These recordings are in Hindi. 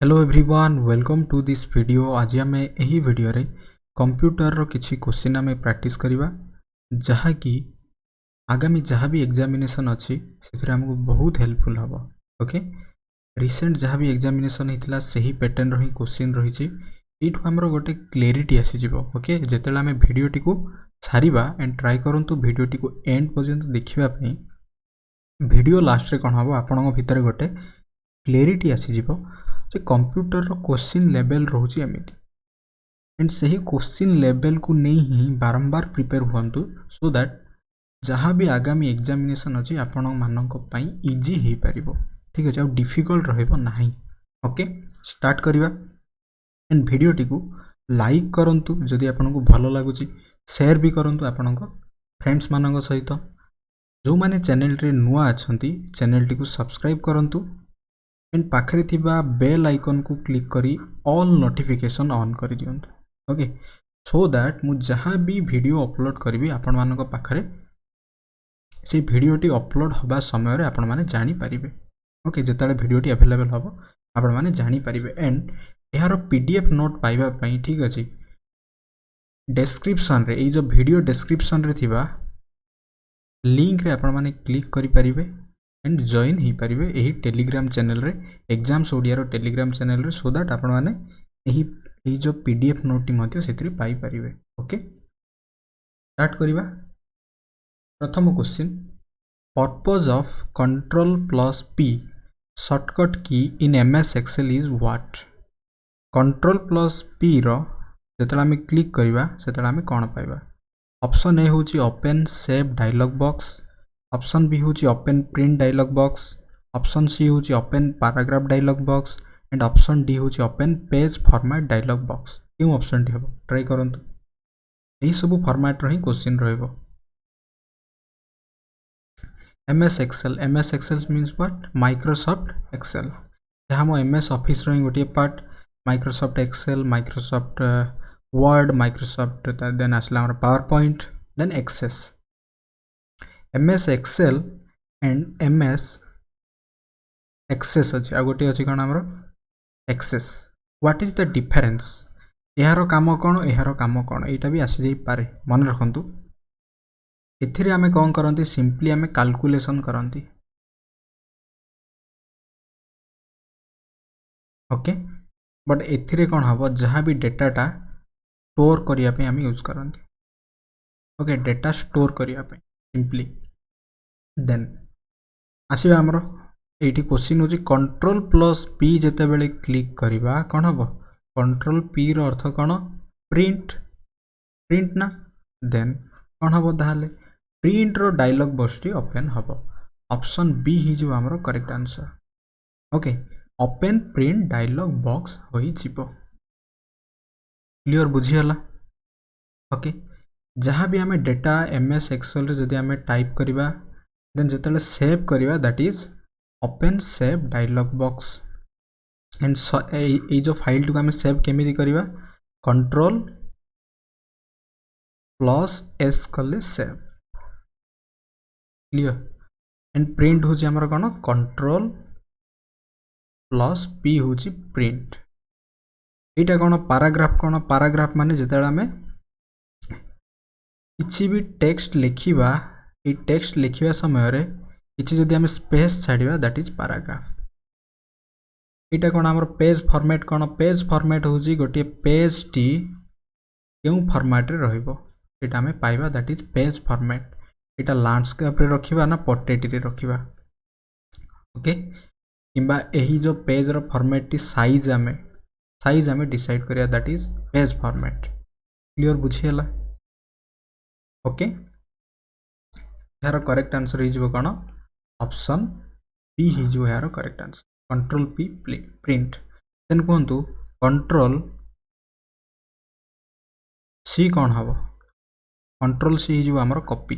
Hello everyone welcome to this video. आज आम यही वीडियो रे कंप्यूटर रो किछि क्वेश्चन आम प्रैक्टिस करबा जहा कि आगामी जहाँ भी एग्जामिनेशन अच्छी से हमको बहुत हेल्पफुल हम। ओके, रिसेंट जहाँ भी एग्जामिनेशन होता सही पैटर्न रही क्वेश्चन रही यू आमर गोटे क्लेरिटी आसीज। ओके, जिते आम भिडटी को सारिबा एंड ट्राई करंतु भिडटी को एंड पर्यंत देखापी वीडियो लास्ट रे कौन हम आपण भितर गोटे क्लेरिटी आसीज जे कंप्यूटर रो क्वेश्चन लेवल रोची एमिति एंड सही क्वेश्चन लेवल को नहीं ही बारंबार प्रिपेयर हुंतु सो दैट जहाँ भी आगामी एग्जामिनेशन अच्छी आपण मानक पई इजी हो पारिबो। ठीक है, डिफिकल्ट रहइबो नाही। ओके, स्टार्ट करिबा एंड वीडियोटी को लाइक करंतु जदि आपन को भलो लागुची, शेयर भी करंतु आपन को फ्रेंड्स मानक सहित। जो माने चैनल रे नुआ अछंती चैनल टी को सब्सक्राइब करंतु एंड पाखरे थिबा बेल आइकन को क्लिक करी ऑल नोटिफिकेशन ऑन कर दियंतु। ओके, सो दैट मु जहाँ भी वीडियो अपलोड करी आपण मानक पाखरे से वीडियोटी अपलोड हवा समय रे आपण माने जानि परिबे। ओके, जेताले वीडियोटी अवेलेबल हबो आपण माने जानि परिबे एंड यार पीडीएफ नोट पाइबा पई ठीक अछि डिस्क्रिप्शन रे जो वीडियो डिस्क्रिप्शन रे थिबा लिंक रे आपण माने क्लिक करि परिबे एंड जॉइन ही परिबे एही टेलीग्राम चैनल रे एग्जाम्स ओडिया रो टेलीग्राम चैनल रे सो दैट आपण माने एही जो पीडीएफ नोट मध्ये सेतरी पाई परिबे। ओके, स्टार्ट करिबा। प्रथम question, purpose of control plus P shortcut key in MS Excel is what. Control plus P रो जेतला हम क्लिक करिबा सेतला हम कोन पाइबा। ऑप्शन ए होची open save dialog box, option B होची open print dialog box, option C होची open paragraph dialog box and option D होची open page format dialog box. क्यों ऑप्शन डी हबो ट्राई करंतु। एही सब फॉर्मेट रही क्वेश्चन रहइबो। MS Excel means what Microsoft Excel जहाँ मो एमएस ऑफिस रही गोटे part Microsoft Excel Microsoft Word Microsoft then आसला PowerPoint then Access MS Excel and MS Access अच्छी आ गोटे अच्छी कौन आमर Access. What is the difference यार काम कौन यार काम कौन यहाँ भी आसी जाई पारे मन रखंतु। एथिरे आमे कौन करंती सिंपली आमे कैलकुलेशन करंती। ओके, बट एथिरे कौन हबो जहाँ भी डेटाटा स्टोर करिया पे आमे यूज करंती। ओके, डेटा स्टोर करिया पे सिंपली देन आसीबा हमरो एठी क्वेश्चन होची कंट्रोल प्लस पी जेते बेले क्लिक करिबा कौन हबो कंट्रोल पी रो अर्थ कौन प्रिंट प्रिंट ना देन कौन हबो ताहाले प्रिंट रो डायलॉग बॉक्स टी ओपन हबो। ऑप्शन बी ही जो हमरो correct answer. Okay, open print dialog box होई जिवो। क्लियर बुझी हला। ओके, जहाँ भी हमें डेटा एमएस एक्सेल रे जदि हमें टाइप करिबा देन जेतले सेव करिबा that is open save dialog box and ए जो फाइल टू हमें सेव केमिति करिबा कंट्रोल प्लस एस कले सेव। क्लियर एंड प्रिंट होची हमर कोन कंट्रोल प्लस पी होची प्रिंट। एटा कोन पैराग्राफ माने जेतेला हमें किछि भी टेक्स्ट लिखिबा ए टेक्स्ट लिखिबा समय रे किछि जदि हमें स्पेस छाडिबा दैट इज पैराग्राफ। एटा कोन हमर पेज फॉर्मेट होची गोटे पेज टी केउ फॉर्मेट रे रहइबो एटा हमें पाइबा that is page format. Etah landscape रे रखिबा ना पोर्ट्रेट रे रखिबा। ओके, किंबा एही जो पेज रो फॉर्मेट टी साइज हमें डिसाइड करिया that is page format. Clear बुझियला। ओके, यार करेक्ट आंसर हिजबो कोन ऑप्शन बी हिजबो यार correct answer control P print. Then कोंतु कंट्रोल सी कौन हबो कंट्रोल सी हिजबो हमर कॉपी।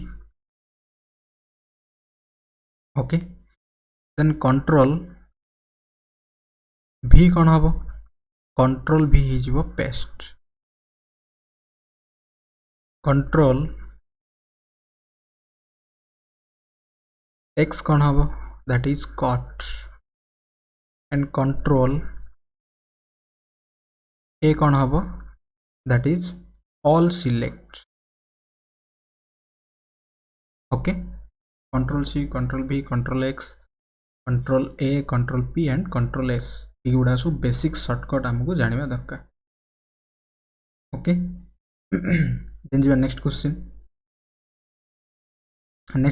ओके, देन कंट्रोल भी कौन हबो कंट्रोल भी हिजबो पेस्ट। कंट्रोल एक्स कौन हबो that is cut and control A कौन हम that is all select okay control C control V control X control A control P and control S ये सब बेसिक शॉर्टकट आमको जानवा दरकार ओके देन जी नेक्स्ट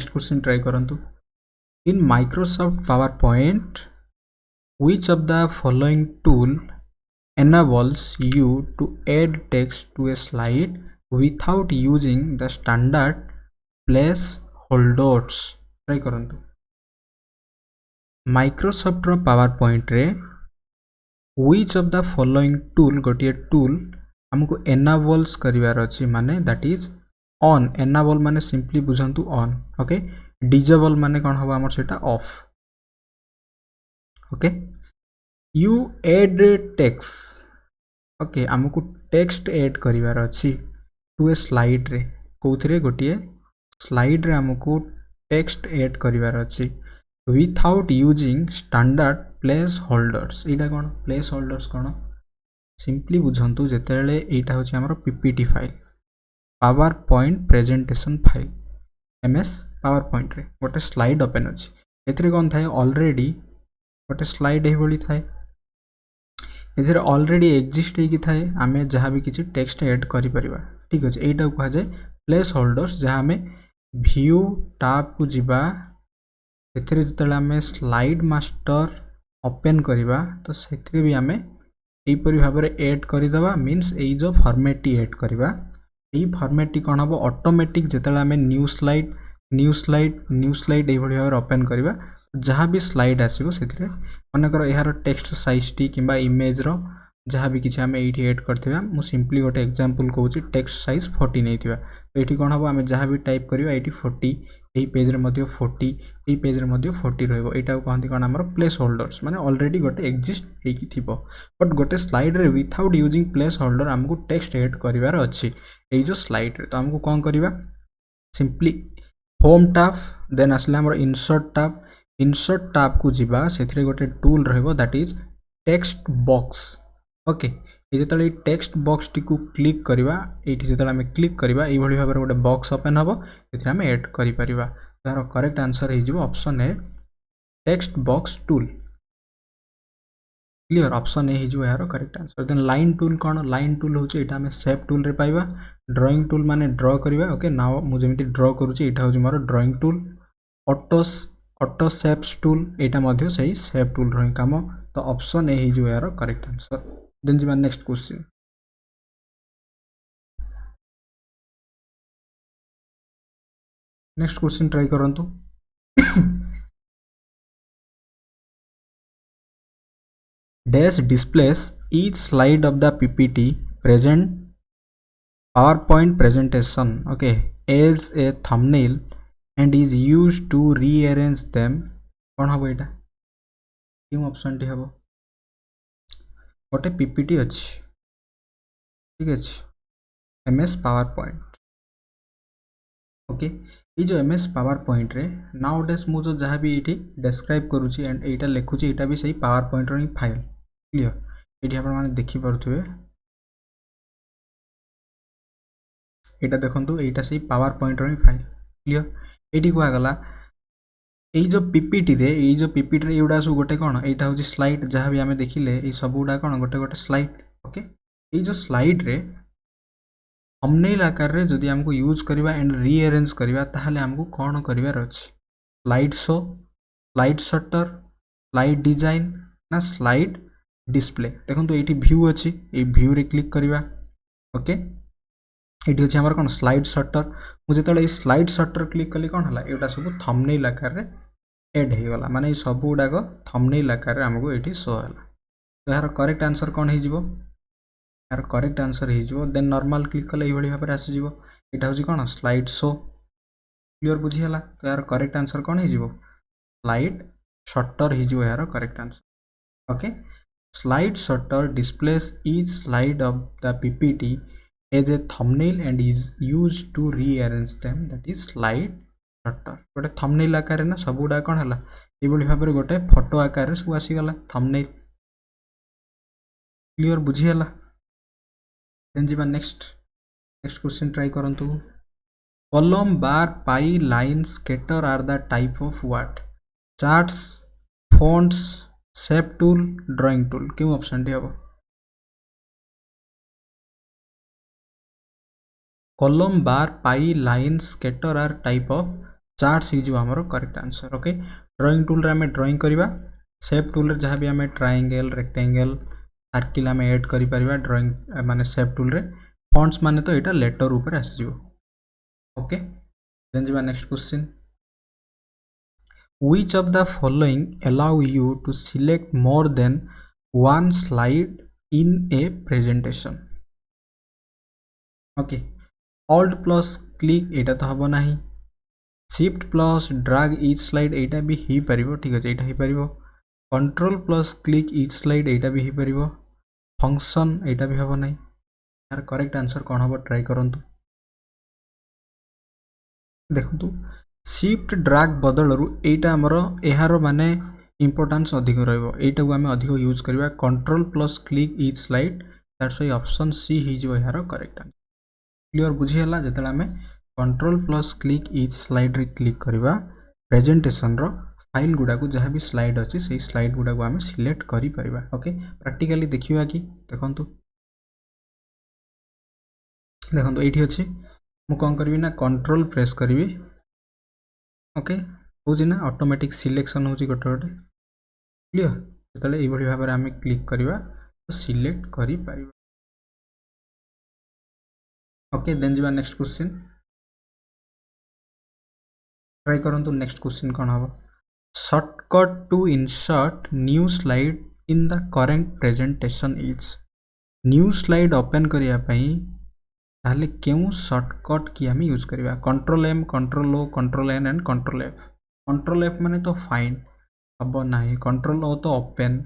क्वेश्चन ट्राई करंतु in Microsoft PowerPoint which of the following tool enables you to add text to a slide without using the standard place holders try करंतु माइक्रोसॉफ्ट रो पावर पॉइंट रे which of the following tool गोटे टूल हमको enables करिवार अछि माने दैट इज ऑन enable माने सिंपली बुझंतु ऑन ओके डिसेबल माने कोन हबा हमर सेटा off okay you add text okay हमको टेक्स्ट ऐड करिवार अछि टू ए स्लाइड रे कोथरे गोटे स्लाइड रे हमको टेक्स्ट ऐड करिवार अछि without using standard place holders एटा कोन प्लेस होल्डर्स कोन सिंपली बुझंतु जेतेले एटा होछि हमर PPT file power point presentation file MS power point रे गोटे स्लाइड ओपन अछि एथरे कोन थाए ऑलरेडी गोटे स्लाइड ए भली थाए एथरे ऑलरेडी एग्जिस्ट हे कि थाए आमे जहां भी किछि टेक्स्ट ऐड करि परिबा ठीक अछि एटा को जाय प्लेस होल्डर्स जहां हमें व्यू टैब को जिबा एथरे जतले आमे स्लाइड मास्टर ओपन करिबा तो सेथरे भी आमे एई परि भाबरे ऐड करि दबा मींस एई जो फॉर्मेट टी ऐड करिबा एई फॉर्मेट टी कोन हबो ऑटोमेटिक जतले आमे न्यू स्लाइड एई भली भाबरे ओपन करिबा जहाँ भी स्लाइड आसीबो सेथिरे मनकर यार टेक्स्ट साइज टी किबा इमेज रो जहाँ भी किछि हमें एठी ऐड करथिबा मु सिंपली गोटे एग्जांपल कहूची टेक्स्ट साइज 40 नैथिबा तो एठी कोन हबो हमें जहाँ भी टाइप करिबा एठी 40 एही पेज रे मध्ये 40 एही पेज रे मध्ये 40 रहइबो एटा कहंती कोन हमर प्लेस होल्डर्स माने ऑलरेडी गोटे एग्जिस्ट हेकी थिबो बट गोटे स्लाइड रे विथआउट यूजिंग प्लेस होल्डर हमको टेक्स्ट ऐड करिवार अछि एई जो स्लाइड रे तो हमको कोन करिबा सिंपली होम टैब देन आसले हमर इंसर्ट टैब को जिबा सेथिरे गोटे टूल रहइबो that is text box okay ये जतले टेक्स्ट बॉक्स टी को क्लिक करिबा एठी जतले हम क्लिक करिबा एई भली भाबरे गोटे बॉक्स ओपन हबो एथिरे हम ऐड करि परिबा तार करेक्ट आंसर हे जिवो option A text box tool clear option A हे जिवो यार correct answer then line tool कोन लाइन टूल होचे एटा हम शेप टूल रे पाइबा ड्राइंग टूल माने ड्रॉ करिबा ओके नाउ मु जेमिति ड्रॉ करूची एटा होची मोर drawing tool auto shapes tool एटा मध्ये सही शेप टूल रही काम तो ऑप्शन ए हे जिवो यार करेक्ट आंसर देन जी नेक्स्ट क्वेश्चन ट्राई करंतु dash displays each slide of the PPT present PowerPoint presentation okay as a thumbnail and is used to rearrange them कौन हम एटा क्यों ऑप्शन टी हम गोटे पीपीटी अच्छी ठीक अच्छे MS पावर पॉइंट ओके ये जो MS पावर पॉइंट रे नाउ डेस मु जो जहाँ भी ये डेस्क्राइब करुँची एंड एटा लिखुची एटा भी सही पावर पॉइंट रो फाइल क्लियर ये आपण माने देखि परथुवे एटा देखंतु एटा सही पावर पॉइंट रो फाइल क्लियर एटी को आगला एई जो पीपीटी रे एउडा सु गोटे कोन एटा होची स्लाइड जहाँ भी हमें देखिले ए सब गुडा कोन गोटे गोटे स्लाइड ओके एई जो स्लाइड रे थंबनेल आकार रे जदी हमको यूज करबा एंड रीअरेंज करबा ताहाले हमको कोन करबार अछि slide show slide shutter slide design ना स्लाइड डिस्प्ले देखंतु एठी व्यू अछि ए व्यू रे क्लिक करबा ओके एठी अछि हमर कोन स्लाइड शटर मु जेतले स्लाइड शटर क्लिक कली कोन हला एटा सब थंबनेल आकार रे ऐड हे गला माने सब गुडा को थंबनेल आकार रे हमको एठी शो हला तो यार करेक्ट आंसर कोन हे जिवो यार करेक्ट आंसर हे जिवो देन नॉर्मल क्लिक कले ए भली भाबरे आसी जिवो एटा होची कोन स्लाइड शो क्लियर बुझी हला तो यार करेक्ट आंसर कोन हे जिवो स्लाइड शटर हे जिवो यार correct answer okay slide shutter displays each slide of the PPT as a thumbnail and is used to rearrange them that is slide shutter गोटे thumbnail आकार ना सब गुडा कोन हला ए भली भाबरे गोटे फोटो आकार रे सब आसी गला thumbnail क्लियर बुझी हला देन जीवा नेक्स्ट क्वेश्चन ट्राई करंतु column bar pie line scatter are the type of what charts fonts shape tool drawing tool क्यों ऑप्शन टी हम column bar pie line scatter are type of charts ही जो हमरो correct answer okay drawing tool रे हमें ड्राइंग करबा शेप टूल रे जहां भी हमें ट्रायंगल रेक्टेंगल सर्किल हमें ऐड करि परबा ड्राइंग माने शेप टूल रे fonts माने तो एटा लेटर ऊपर आसी जिवो ओके देन जीवा next question which of the following allow you to select more than one slide in a presentation okay alt plus click एटा तो हबो नाही shift plus drag each slide एटा भी ही परिबो ठीक अछि एटा ही परिबो control plus click each slide एटा भी ही परिबो function एटा भी हबो नाही यार करेक्ट आंसर कोन हबो ट्राई करंतु देखंतु शिफ्ट ड्रैग बदलरू एटा हमर एहारो माने इंपोर्टेंस अधिक रहइबो एटा को हमें अधिक यूज करबा control plus click each slide that's why option C ही जो एहारो करेक्ट आंसर क्लियर बुझी हला जतला हमें control plus click each slide रे क्लिक करबा प्रेजेंटेशन रो फाइल गुडा को जहां भी स्लाइड अछि सेही स्लाइड गुडा को हमें सिलेक्ट करि परबा ओके प्रैक्टिकली देखिबा कि देखंतु एठी अछि मु कोन करबी ना कंट्रोल प्रेस करबी ओके होजी ना ऑटोमेटिक सिलेक्शन होजी गोटे गोटे क्लियर जतले एई बडी भाबरे हमें क्लिक करबा तो सिलेक्ट करि परिबा ओके देन जीवा नेक्स्ट क्वेश्चन ट्राई करंतु नेक्स्ट क्वेश्चन कोन हबो shortcut to insert new slide in the current presentation is new slide open करिया पई ताले केउ शॉर्टकट की हम यूज करबा control M control O control N and control F माने तो फाइंड अब नाही कंट्रोल ओ तो ओपन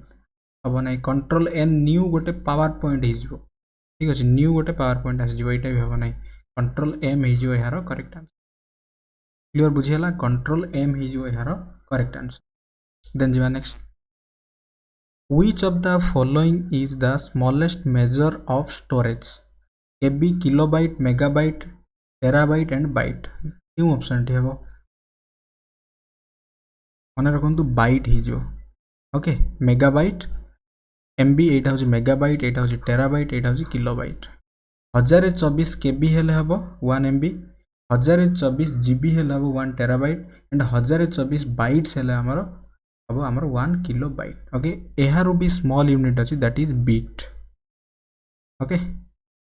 अब नाही कंट्रोल एन न्यू गोटे पावर पॉइंट ही जिवो ठीक अछि न्यू गोटे पावर पॉइंट आसी जिवो एटा भी हबो नाही कंट्रोल एम ही जिवो यार करेक्ट आंसर क्लियर बुझियला कंट्रोल एम ही जिवो यार करेक्ट आंसर देन जीवा next which of the following is the smallest measure of storage KB kilobyte megabyte terabyte and byte क्यों ऑप्शन टी हबो माने रखंतु बाइट ही जो ओके मेगाबाइट एमबी एटा होची मेगाबाइट एटा होची टेराबाइट एटा होची किलोबाइट 1024 केबी हेले हबो 1 एमबी 1024 जीबी हेले हबो 1 टेराबाइट एंड 1024 बाइट्स हेले हमरो हबो हमरो 1 किलोबाइट ओके एहारो भी स्मॉल यूनिट अछि that is bit okay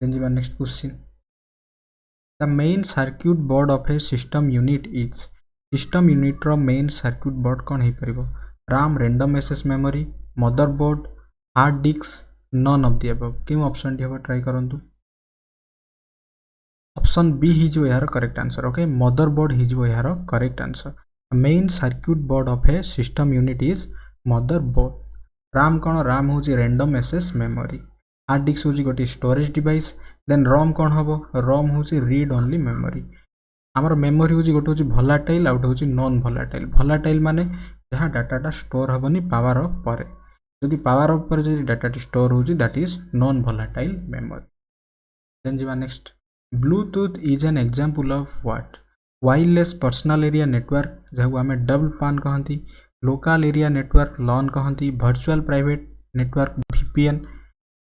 then जीवा next question the main circuit board of a system unit is system unit रो मेन सर्किट बोर्ड कोन हे परिबो RAM random access memory motherboard hard disk none of the above क्यों ऑप्शन टी हबो ट्राई करंतु ऑप्शन बी ही जो यार करेक्ट आंसर ओके मदरबोर्ड ही जो यार correct answer main circuit board of a system unit is motherboard RAM कोन RAM होची random access memory hard disk होची गोटी स्टोरेज डिवाइस देन ROM कोन हबो ROM होची रीड ओनली मेमोरी हमर मेमोरी होची गोटे होची भोलाटाइल आउट होची नॉन भोलाटाइल भोलाटाइल माने जहां डाटाटा स्टोर हबनी पावर ऑफ पर जदि पावर ऑफ पर जदि डाटाटी स्टोर होची that is non volatile memory then जीवा next Bluetooth is an example of what wireless personal area network जहां हमें डबल पान कहंती लोकल एरिया नेटवर्क लॉन कहंती virtual private network VPN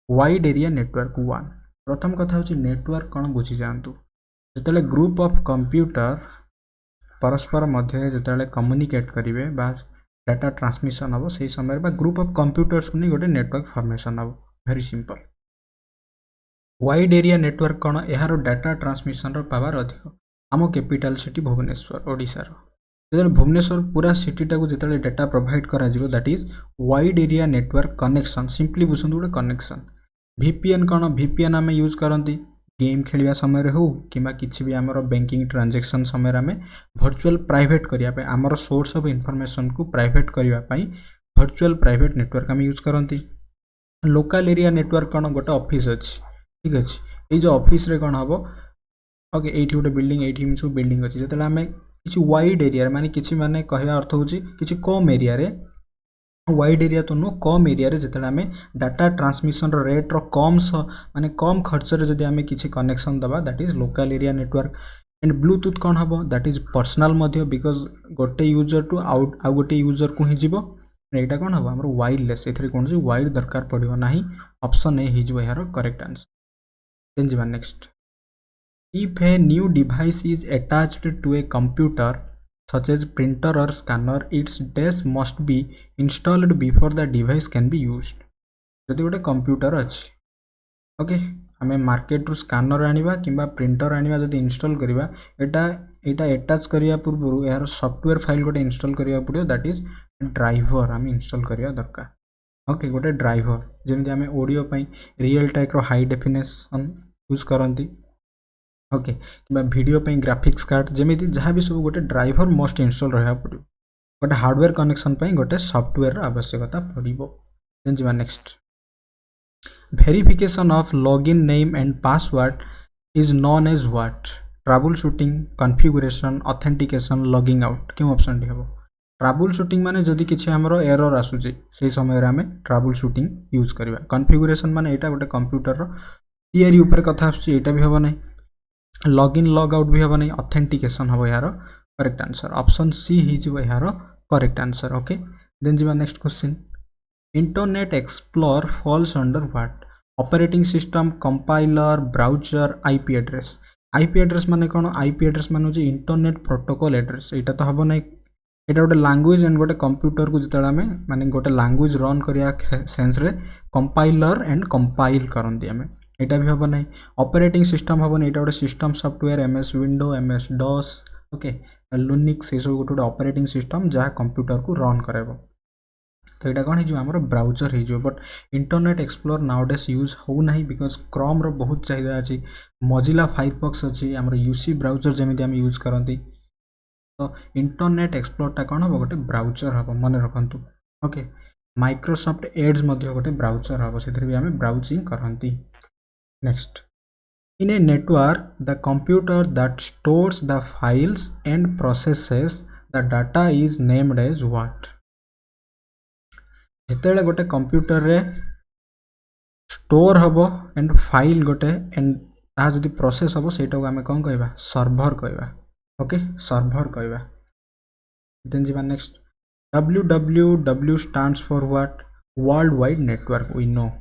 wide area network 1 प्रथम कथा होची नेटवर्क कोन बुझी जानतु जतले ग्रुप ऑफ कंप्यूटर परस्पर मध्य जतले कम्युनिकेट करिवे बा डाटा ट्रांसमिशन हबो सही समय बा ग्रुप ऑफ कंप्यूटर्स को गोटे नेटवर्क फॉर्मेशन हबो very simple wide area network कोन एहारो डाटा ट्रांसमिशन रो पावर अधिक आमो कैपिटल सिटी भुवनेश्वर ओडिसा रो जतले भुवनेश्वर पूरा सिटी टा को जतले डाटा प्रोवाइड करा जिवो that is wide area network connection simply बुझंतु गोटे कनेक्शन VPN कोन VPN हमें यूज करंती गेम खेलिया समय रे हो किबा किछि भी हमरो बैंकिंग ट्रांजैक्शन समय रे हमें वर्चुअल प्राइवेट करिया पे हमरो सोर्स ऑफ इंफॉर्मेशन को प्राइवेट करिया पई वर्चुअल प्राइवेट नेटवर्क हमें यूज करंती लोकल एरिया नेटवर्क कोन गोटे ऑफिस अछि ठीक अछि ए जो ऑफिस रे कोन हबो ओके एठी गोटे बिल्डिंग एठी मिछु बिल्डिंग अछि जतले हमें किछि वाइड एरिया माने किछि माने कहया अर्थ होछि किछि कम एरिया रे वाइड एरिया तो नो कम एरिया रे जतले आमे डाटा ट्रांसमिशन रो रेट रो कम माने कम खर्च रे जदि आमे किछि कनेक्शन दबा that is local area network and Bluetooth कोन हबो दैट इज पर्सनल मध्य बिकॉज गोटे यूजर टू आउट आ गोटे यूजर को ही जीवो एटा कोन हबो हमर वायरलेस एथरे कोन जे वायर दरकार पड़िबो नाही ऑप्शन ए हि जो यार करेक्ट आंसर देन जीवा next if a new device is attached to a computer such as printer or scanner its disk must be installed before the device can be used जदि गोटे कंप्यूटर अच्छी ओके आम मार्केट रू स्कानर आनिबा किंबा प्रिंटर आनिबा जदि इंस्टॉल करिबा एटा एटा अटैच करिया पूर्व यार सॉफ्टवेयर फाइल गोटे इंस्टॉल करिया पड़ियो दैट इज ड्राइवर आम इंस्टॉल करिया दरकार ओके गोटे ड्राइवर जेमि आम ऑडियो पई रियल टाइप रो हाई डेफिनेशन यूज करंती ओके कि वीडियो पे ग्राफिक्स कार्ड जमी जहाँ भी सब गोटे ड्राइवर मस्ट इंस्टॉल रहा पड़ो गोटे हार्डवेयर कनेक्शन पे गोटे सॉफ्टवेयर आवश्यकता पड़ो देन जीवा next verification of login name and password is known as what troubleshooting configuration authentication logging out क्यों ऑप्शन टी हम ट्रबल शूटिंग माने जदि किछि हमरो एरर आसुची से समय रे हमें ट्रबल शूटिंग यूज करबा कॉन्फ़िगरेशन माने एटा गोटे कंप्यूटर रो थियरी ऊपर कथा आसुची एटा भी होबो नै लॉगिन लॉग आउट भी हम नहीं ऑथेंटिकेशन हम यार करेक्ट आंसर ऑप्शन सी ही यार करेक्ट आंसर ओके देन जीवा next question internet explore falls under what operating system compiler browser IP address माने कौन आईपी एड्रेस मान हो इंटरनेट प्रोटोकॉल एड्रेस यहाँ तो हम ना एटा गोटे लैंग्वेज एंड गोटे कंप्यूटर को जिते आम माने गोटे लैंग्वेज रन करिया सेंस रे कंपाइलर एंड कंपाइल करंती आम एटा भी हम ना ऑपरेटिंग सिस्टम हम ना गोटे system software MS window MS DOS okay Linux ये सब गोटे ऑपरेटिंग सिस्टम जहाँ कंप्यूटर को रन कराइबो तो यहाँ कौन हो आमर ब्राउजर हो but internet explore nowadays use हो ना बिकज क्रोम रो बहुत चाहिदा अच्छी मोजिला फायरफॉक्स अच्छी आमर यूसी ब्राउजर जमी आम यूज करती तो इंटरनेट एक्सप्लोर टा कौन हम गोटे ब्राउजर हम मन रखु ओके माइक्रोसॉफ्ट एड्स गोटे ब्राउजर हम से भी आम ब्राउजिंग करती Next, in a network, the computer that stores the files and processes the data is named as what? जितेबाला गोटे कंप्यूटर रे स्टोर हबो एंड फाइल गोटे एंड ता जदि प्रोसेस हबो सेटा को आमे कोन कहबा सर्वर कहबा ओके सर्वर कहबा देन जीवा next www stands for what world wide network we know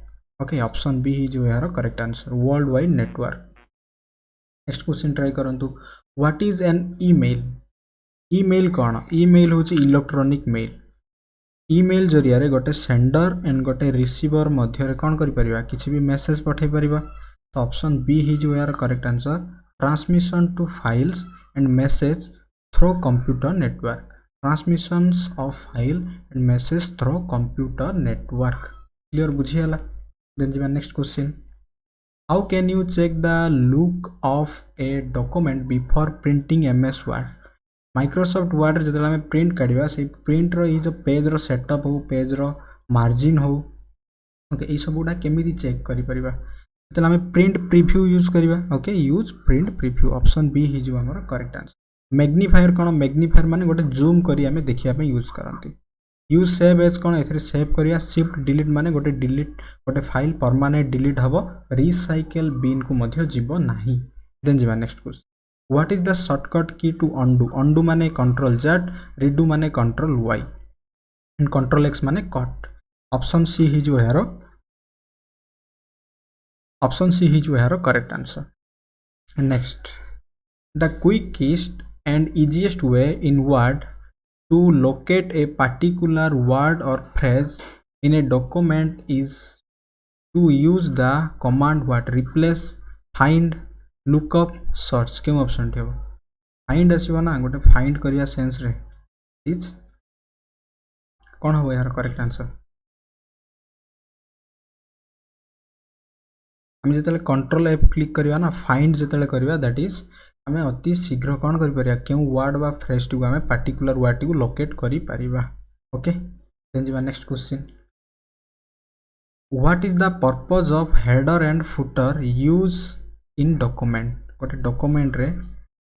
okay option B ही जो यार correct answer world wide network next question try करंतु व्हाट इज एन ईमेल कौन ईमेल होची इलेक्ट्रॉनिक मेल ईमेल जरिया रे गोटे सेंडर एंड गोटे रिसीवर मध्य रे कौन करि परिबा किछि भी मेसेज पठै परिबा तो ऑप्शन बी ही जो यार correct answer transmission to files and message through computer network transmissions of file and message through computer network clear बुझियला Then the next question, how can you check the look of a document before printing MS Word? Microsoft Word जब हमें प्रिंट करिवा से प्रिंट रो ये जो पेज रो सेटअप हो पेज रो मार्जिन हो ओके ये सब गुडा केमिति चेक करि परिबा जब हमें प्रिंट प्रीव्यू यूज करिवा okay use print preview option B ही जो हमर करेक्ट आंसर मैग्नीफायर कोन मैग्नीफायर माने गोटे जूम करी हमें देखिया पे यूज करंती यूज सेव एज कौन ए सेव करिया शिफ्ट डिलीट माने गोटे डिलीट गोटे फाइल परमानेंट डिलीट हम रिसाइकल बिन को मध्य जीव नाही देन जीवा next question what is the shortcut key to undo माने कंट्रोल जेड रिडू माने control Y and control X माने कट ऑप्शन सी ही जो यार ऑप्शन सी ही जो यार correct answer next the quickest and easiest way in Word to locate a particular word or phrase in a document is to use the command what replace find lookup search क्यों ऑप्शन थे फाइंड आसीबो ना गोटे फाइंड करिया सेंस रे इज कौन हो यार करेक्ट आंसर हम जतले कंट्रोल एफ क्लिक करिया ना फाइंड जतले करिया दैट इज आमे अति शीघ्र कौन करि परिया क्यों वर्ड बा फ्रेज टी को आमे पर्टिकुलर वर्ड टी को लोकेट करि परिबा ओके देन जीवा next question what is the purpose of header and footer use in document गोटे डॉक्यूमेंट रे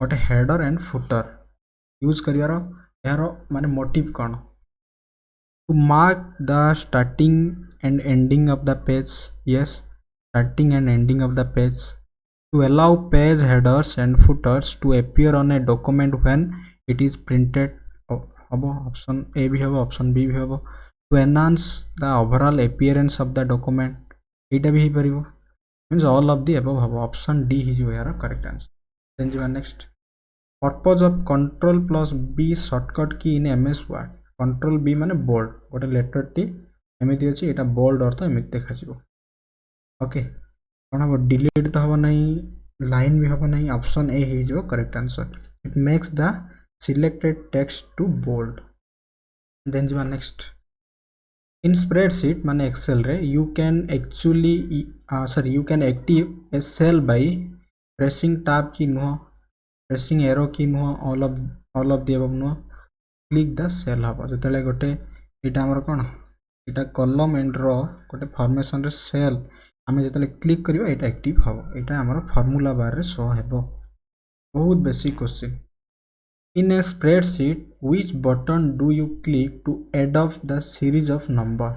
गोटे हेडर एंड फुटर यूज करियार यार माने मोटिव कौन To mark the starting and ending of the page, yes, starting and ending of the page. To allow page headers and footers to appear on a document when it is printed, habo option A भी हबो option B भी हबो. To enhance the overall appearance of the document, एटा भी ही परिबो. Means all of the above हबो. Option D ही जो यार correct answer. Then ଯିବା next. Purpose of Control plus B shortcut key in MS Word. Control B माने bold, गोटे लेटर टी एमिति अछि, एटा bold अर्थ एमिति देखा जिवो. ओके, कोन हबो डिलीट तो हबो नहीं, लाइन भी हबो नहीं. ऑप्शन ए ही जो correct answer. It makes the selected text to bold. Then जिवा नेक्स्ट. इन स्प्रेडशीट माने एक्सेल रे you can actually you can active a cell by pressing tab key नुह, प्रेसिंग एरो की नुह, ऑल ऑफ द अबव नुह, क्लिक द सेल हबो. जतले गोटे एटा हमर कोन, एटा कॉलम एंड रो गोटे फॉर्मेशन रे सेल आमे जतले क्लिक करिवा एटा एक्टिव हबो. एटा हमर फार्मूला बार रे शो हेबो. बहुत basic question. In a spreadsheet, which button do you click to add up the series of number?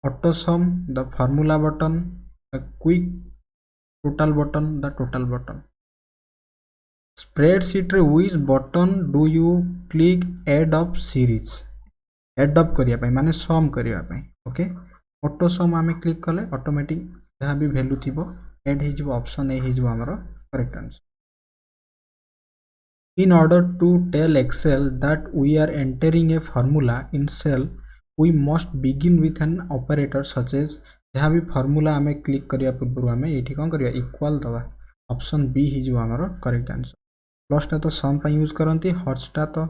Auto sum, the formula button, the quick total button, the total button. Spreadsheet रे which button do you click add up series? Add up करिया पाई माने सम करिया पाई. ओके, ऑटो सम आमे क्लिक कले ऑटोमेटिक जहाँ भी वैल्यू थिबो ऐड हे जिवो. ऑप्शन ए हे जिवो हमरो correct answer. In order to tell Excel that we are entering a formula in cell, we must begin with an operator such as, जहाँ भी फॉर्मूला आमे क्लिक करिया पूर्व आमे एठी कोन करिया इक्वल दवा. ऑप्शन बी ही जो हमरो करेक्ट आंसर. प्लस टा तो सम पा यूज करंती, हॉट्स टा तो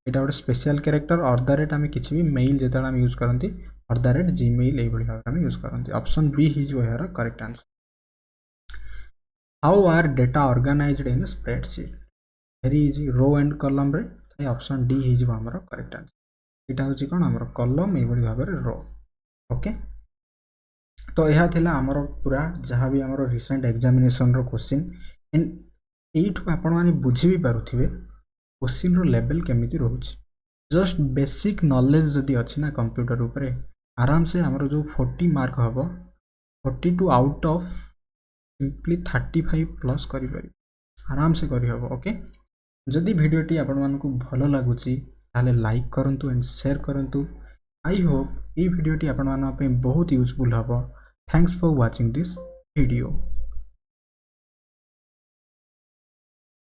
एटा गोटे special character. Or the rate आमे किछि भी मेल जेतला आमे यूज करंती, ऑर द रेट जीमेल एई भली भाबरे आमे यूज करंती. ऑप्शन बी ही जो यार correct answer. How are data organized in spreadsheet? Very easy. Row and column रे ऑप्शन डी ही जिवो हमरो करेक्ट आंसर. एटा होची कोन हमरो कॉलम एई भली भाबरे रो. ओके, तो यह थिला हमरो पूरा जहाँ भी हमरो रिसेंट एग्जामिनेशन रो क्वेश्चन. एंड एठु आपण माने बुझी भी पारुथिबे क्वेश्चन रो लेवल केमिति रहउची. जस्ट बेसिक नॉलेज जदी अछि ना कंप्यूटर ऊपर, आराम से हमरो जो 40 मार्क हबो 42 आउट ऑफ सिंपली 35 प्लस करि पारि आराम से करि हबो. ओके, जदि भिडियोटी आपण मानकु भलो लागुची ताले लाइक करंतु एंड शेयर करंतु. आई होप ये भिडियोटी आपण मानन पे बहुत यूजफुल हबो. Thanks for watching this video.